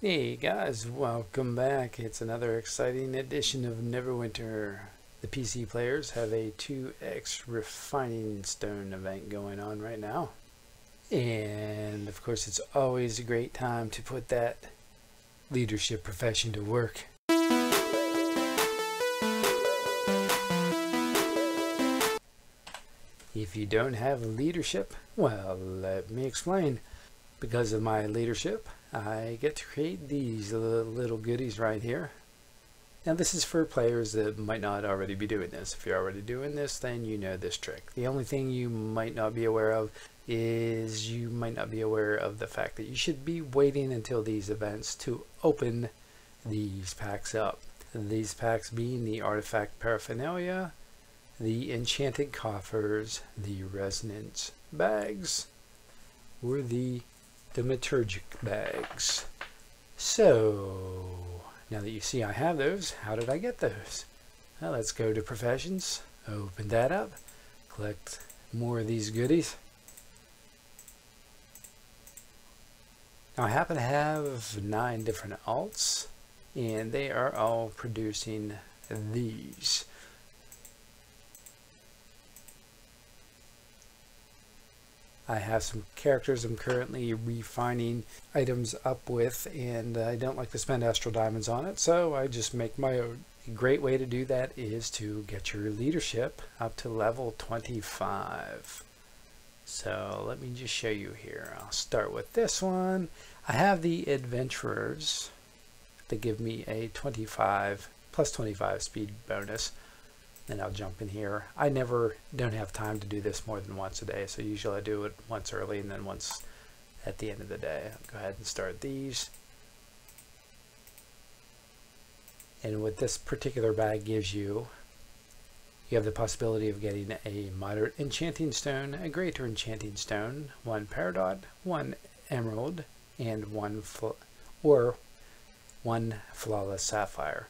Hey guys, welcome back. It's another exciting edition of Neverwinter. The PC players have a 2x refining stone event going on right now. And of course it's always a great time to put that leadership profession to work. If you don't have leadership, well, let me explain. Because of my leadership, I get to create these little goodies right here. Now this is for players that might not already be doing this. If you're already doing this, then you know this trick. The only thing you might not be aware of is you might not be aware of the fact that you should be waiting until these events to open these packs up. These packs being the artifact paraphernalia, the enchanted coffers, the resonance bags, or the thaumaturgic bags. So now that you see I have those, how did I get those? Well, let's go to professions, open that up, collect more of these goodies. Now I happen to have 9 different alts, and they are all producing these. I have some characters I'm currently refining items up with, and I don't like to spend astral diamonds on it, so I just make my own. A great way to do that is to get your leadership up to level 25. So let me just show you here. I'll start with this one. I have the adventurers that give me a 25 plus 25 speed bonus. Then I'll jump in here. I don't have time to do this more than once a day, so usually I do it once early and then once at the end of the day. I'll go ahead and start these. And what this particular bag gives you, you have the possibility of getting a moderate enchanting stone, a greater enchanting stone, 1 peridot, 1 emerald, and one flawless sapphire.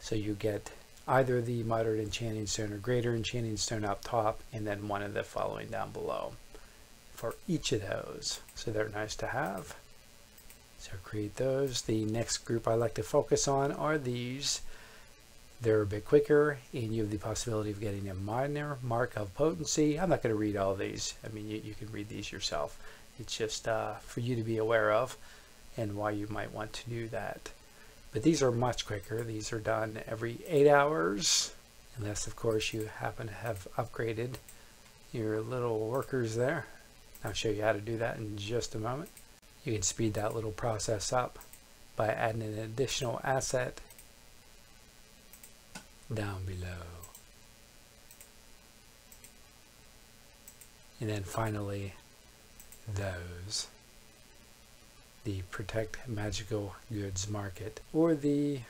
So you get either the moderate enchanting stone or greater enchanting stone up top, and then one of the following down below for each of those. So they're nice to have. So create those. The next group I like to focus on are these. They're a bit quicker, and you have the possibility of getting a minor mark of potency. I'm not going to read all these. I mean, you can read these yourself. It's just for you to be aware of and why you might want to do that. But these are much quicker. These are done every 8 hours, unless of course you happen to have upgraded your little workers there. I'll show you how to do that in just a moment. You can speed that little process up by adding an additional asset down below. And then finally, those. The Protect Magical Goods Market, or the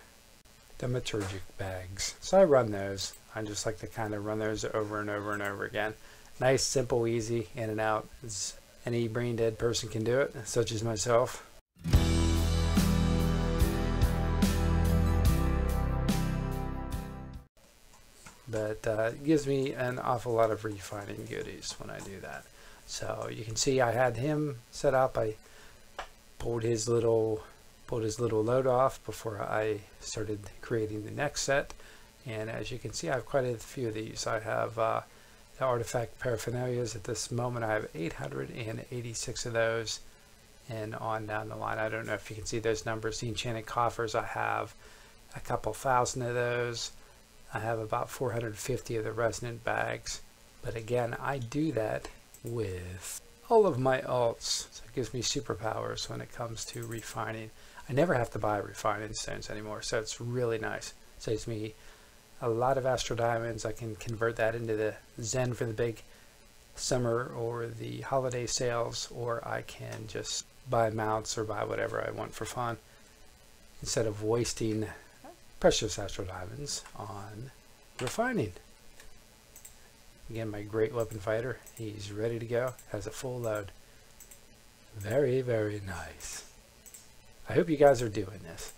thaumaturgic bags. So I run those. I just like to kind of run those over and over and over again. Nice, simple, easy, in and out. Any brain dead person can do it, such as myself. But it gives me an awful lot of refining goodies when I do that. So you can see I had him set up. I pulled his little load off before I started creating the next set, and as you can see I have quite a few of these. I have the artifact paraphernalias. At this moment I have 886 of those, and on down the line. I don't know if you can see those numbers. The enchanted coffers, I have a couple thousand of those. I have about 450 of the resonant bags, but again I do that with all of my alts, so it gives me superpowers when it comes to refining. I never have to buy refining stones anymore, so it's really nice. It saves me a lot of astral diamonds. I can convert that into the Zen for the big summer or the holiday sales, or I can just buy mounts or buy whatever I want for fun instead of wasting precious astral diamonds on refining. Again, my great weapon fighter, he's ready to go, has a full load. Very, very nice. I hope you guys are doing this,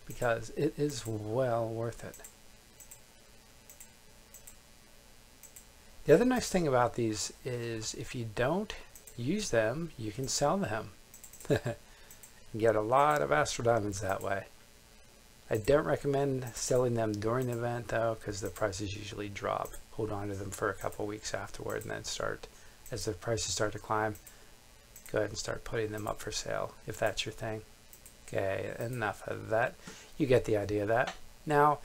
because it is well worth it. The other nice thing about these is if you don't use them, you can sell them. and get a lot of Astral Diamonds that way. I don't recommend selling them during the event though, because the prices usually drop. Hold on to them for a couple weeks afterward, and then start, as the prices start to climb, go ahead and start putting them up for sale if that's your thing. Okay, enough of that. You get the idea of that. Now,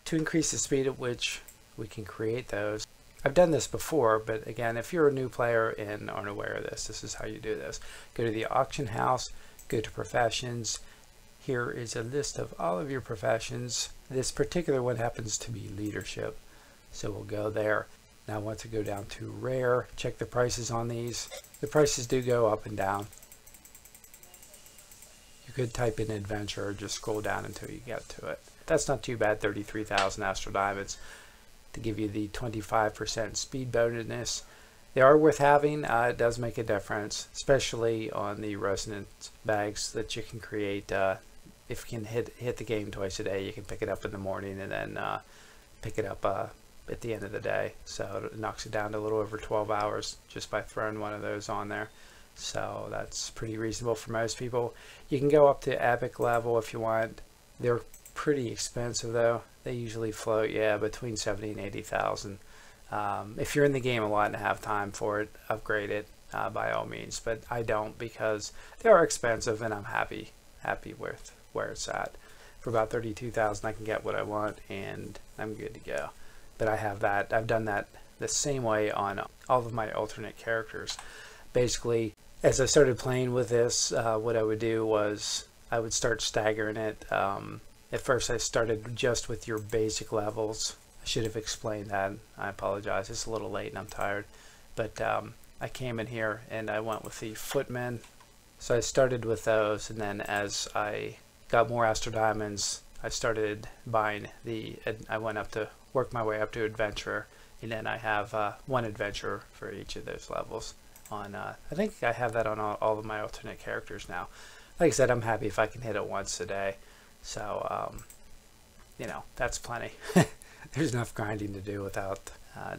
to increase the speed at which we can create those, I've done this before, but again, if you're a new player and aren't aware of this, this is how you do this. Go to the auction house, go to professions. Here is a list of all of your professions. This particular one happens to be leadership, so we'll go there. Now once we go down to rare, check the prices on these. The prices do go up and down. You could type in adventure or just scroll down until you get to it. That's not too bad, 33,000 Astral Diamonds to give you the 25% speed bonus. They are worth having. It does make a difference, especially on the resonance bags that you can create. If you can hit the game twice a day, you can pick it up in the morning and then pick it up at the end of the day. So it knocks it down to a little over 12 hours just by throwing one of those on there. So that's pretty reasonable for most people. You can go up to epic level if you want. They're pretty expensive though. They usually float, yeah, between 70 and 80,000. If you're in the game a lot and have time for it, upgrade it by all means. But I don't, because they are expensive, and I'm happy with where it's at. For about 32,000, I can get what I want, and I'm good to go. But I have that. I've done that the same way on all of my alternate characters. Basically, as I started playing with this, what I would do was I would start staggering it. At first I started just with your basic levels. I should have explained that. I apologize. It's a little late and I'm tired. But I came in here and I went with the footmen. So I started with those, and then as I got more Astral Diamonds, I started buying I went up to work my way up to adventurer, and then I have one adventurer for each of those levels. I think I have that on all of my alternate characters now. Like I said, I'm happy if I can hit it once a day. So, you know, that's plenty. There's enough grinding to do without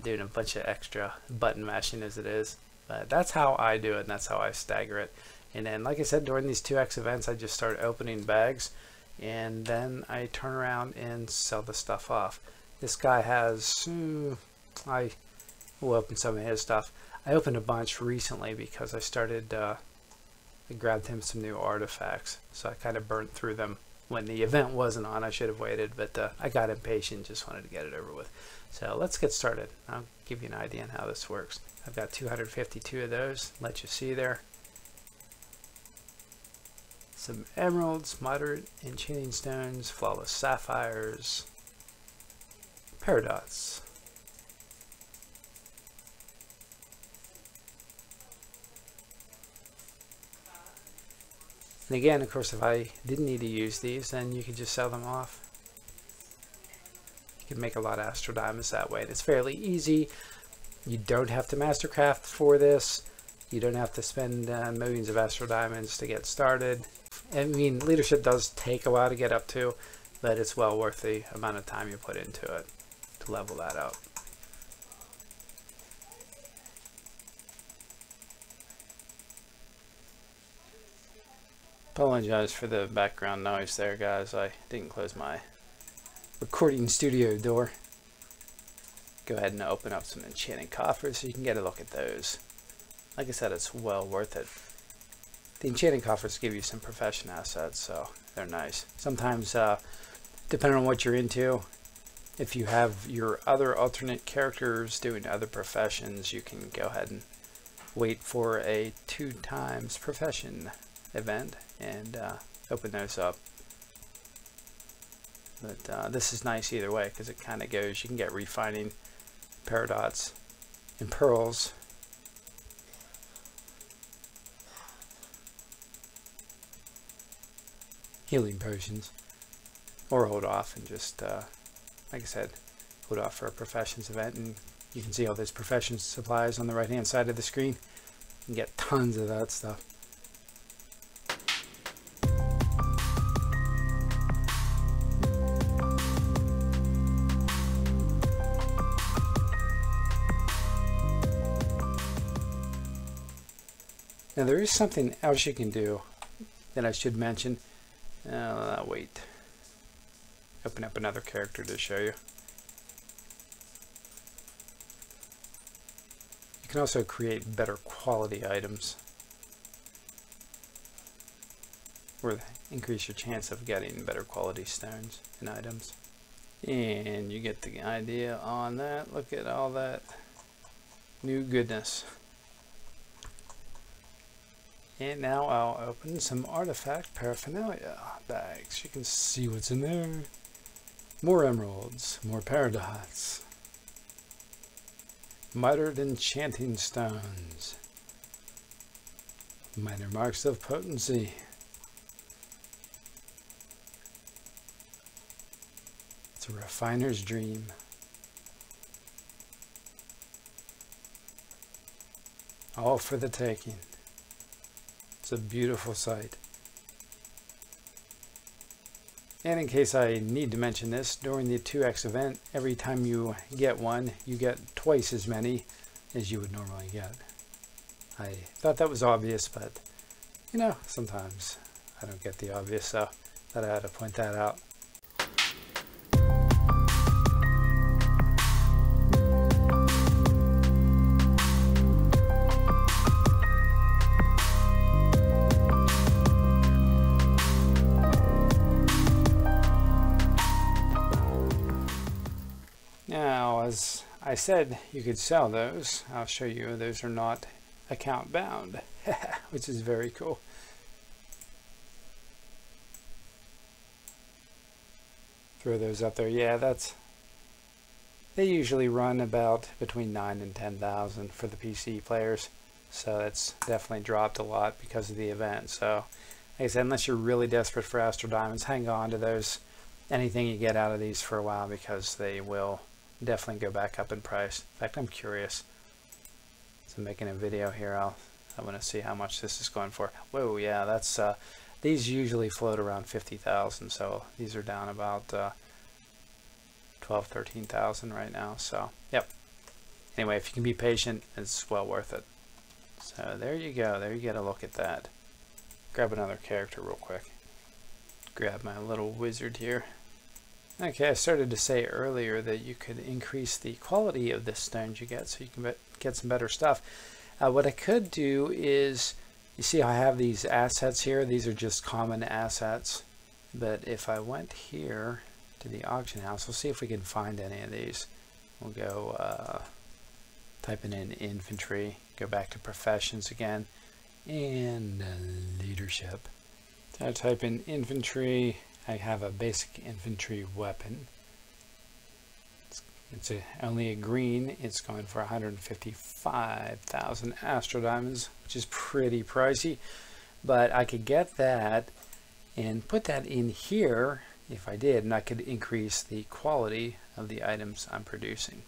doing a bunch of extra button mashing as it is. But that's how I do it, and that's how I stagger it. And then, like I said, during these 2x events, I just start opening bags, and then I turn around and sell the stuff off. This guy has, I will open some of his stuff. I opened a bunch recently because I started, I grabbed him some new artifacts, so I kind of burnt through them when the event wasn't on. I should have waited, but I got impatient, just wanted to get it over with. So let's get started. I'll give you an idea on how this works. I've got 252 of those, let you see there. Some emeralds, moderate enchanting stones, flawless sapphires, paradots. And again, of course, if I didn't need to use these, then you could just sell them off. You can make a lot of Astral Diamonds that way. And it's fairly easy. You don't have to mastercraft for this. You don't have to spend millions of Astral Diamonds to get started. I mean, leadership does take a while to get up to, but it's well worth the amount of time you put into it to level that up. Apologize for the background noise there, guys. I didn't close my recording studio door. Go ahead and open up some enchanting coffers so you can get a look at those. Like I said, it's well worth it. The enchanting coffers give you some profession assets, so they're nice. Sometimes, depending on what you're into, if you have your other alternate characters doing other professions, you can go ahead and wait for a 2x profession event and open those up. But this is nice either way, because it kind of goes, you can get refining, paradots, and pearls. Healing potions, or hold off and just like I said, hold off for a professions event, and you can see all those professions supplies on the right hand side of the screen. You can get tons of that stuff. Now there is something else you can do that I should mention. Wait. Open up another character to show you. You can also create better quality items, or increase your chance of getting better quality stones and items. And you get the idea on that. Look at all that new goodness. And now I'll open some artifact paraphernalia bags. You can see what's in there. More emeralds, more paradots, mitered enchanting stones, minor marks of potency, it's a refiner's dream, all for the taking. It's a beautiful sight. And in case I need to mention this, during the 2x event, every time you get one, you get twice as many as you would normally get. I thought that was obvious, but you know, sometimes I don't get the obvious, so I thought I had to point that out. Now, as I said, you could sell those. I'll show you. Those are not account bound, which is very cool. Throw those up there. Yeah, they usually run about between 9,000 and 10,000 for the PC players. So that's definitely dropped a lot because of the event. So, like I said, unless you're really desperate for Astral Diamonds, hang on to those. Anything you get out of these for a while, because they will definitely go back up in price. In fact, I'm curious. So I'm making a video here. I want to see how much this is going for. Whoa, yeah, that's these usually float around 50,000, so these are down about 12, 13,000 right now. So, yep. Anyway, if you can be patient, it's well worth it. So there you go. There you get a look at that. Grab another character real quick. Grab my little wizard here. Okay, I started to say earlier that you could increase the quality of the stones you get, so you can get some better stuff. What I could do is, you see I have these assets here. These are just common assets. But if I went here to the auction house, we'll see if we can find any of these. We'll go typing in infantry, go back to professions again, and leadership. I type in infantry. I have a basic infantry weapon. It's only a green. It's going for 155,000 Astral Diamonds, which is pretty pricey. But I could get that and put that in here if I did, and I could increase the quality of the items I'm producing.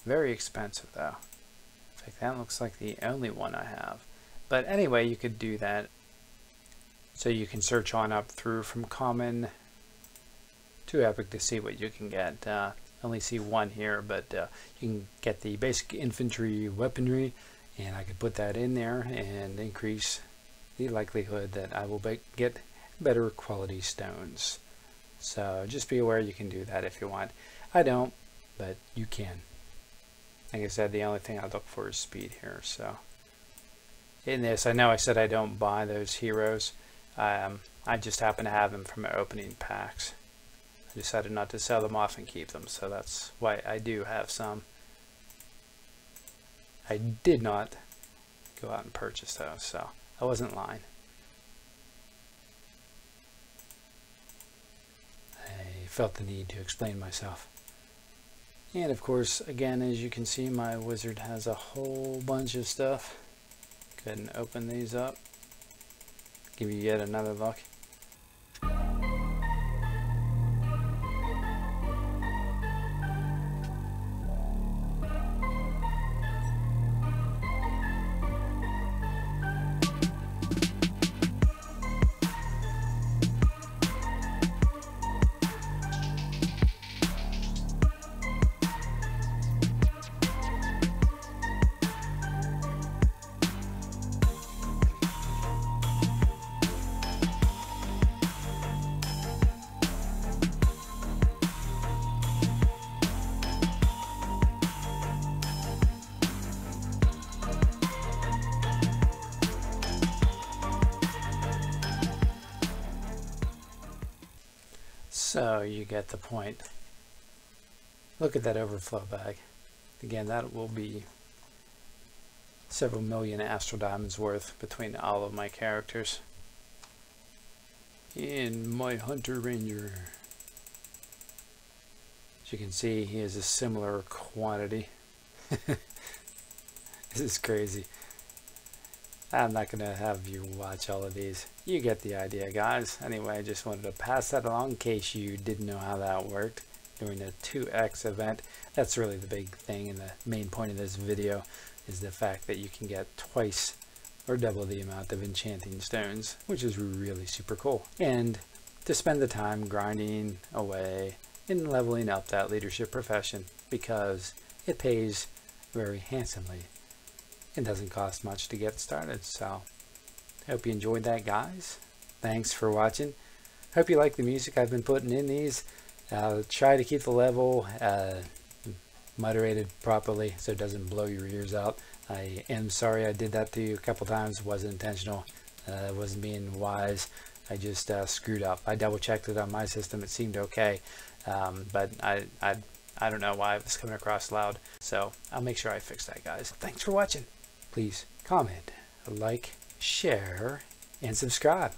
Very expensive though. In fact, that looks like the only one I have. But anyway, you could do that. So you can search on up through from common to epic to see what you can get. Only see one here, but you can get the basic infantry weaponry, and I could put that in there and increase the likelihood that I will get better quality stones. So just be aware you can do that if you want. I don't, but you can. Like I said, the only thing I look for is speed here. So in this, I know I said I don't buy those heroes. I just happen to have them from opening packs. I decided not to sell them off and keep them, so that's why I do have some. I did not go out and purchase those, so I wasn't lying. I felt the need to explain myself. And of course, again, as you can see, my wizard has a whole bunch of stuff. Go ahead and open these up. Give you yet another look. So you get the point. Look at that overflow bag. Again, that will be several million astral diamonds worth between all of my characters. In my Hunter Ranger. As you can see, he has a similar quantity. This is crazy. I'm not going to have you watch all of these. You get the idea, guys. Anyway, I just wanted to pass that along in case you didn't know how that worked during the 2X event. That's really the big thing, and the main point of this video is the fact that you can get twice or double the amount of enchanting stones, which is really super cool. And to spend the time grinding away and leveling up that leadership profession, because it pays very handsomely. It doesn't cost much to get started. So hope you enjoyed that, guys. Thanks for watching. Hope you like the music I've been putting in these. Try to keep the level moderated properly so it doesn't blow your ears out. I am sorry I did that to you a couple times. It wasn't intentional. It wasn't being wise. I just screwed up. I double checked it on my system. It seemed okay, but I don't know why it was coming across loud. So I'll make sure I fix that, guys. Thanks for watching. Please comment, like, share, and subscribe.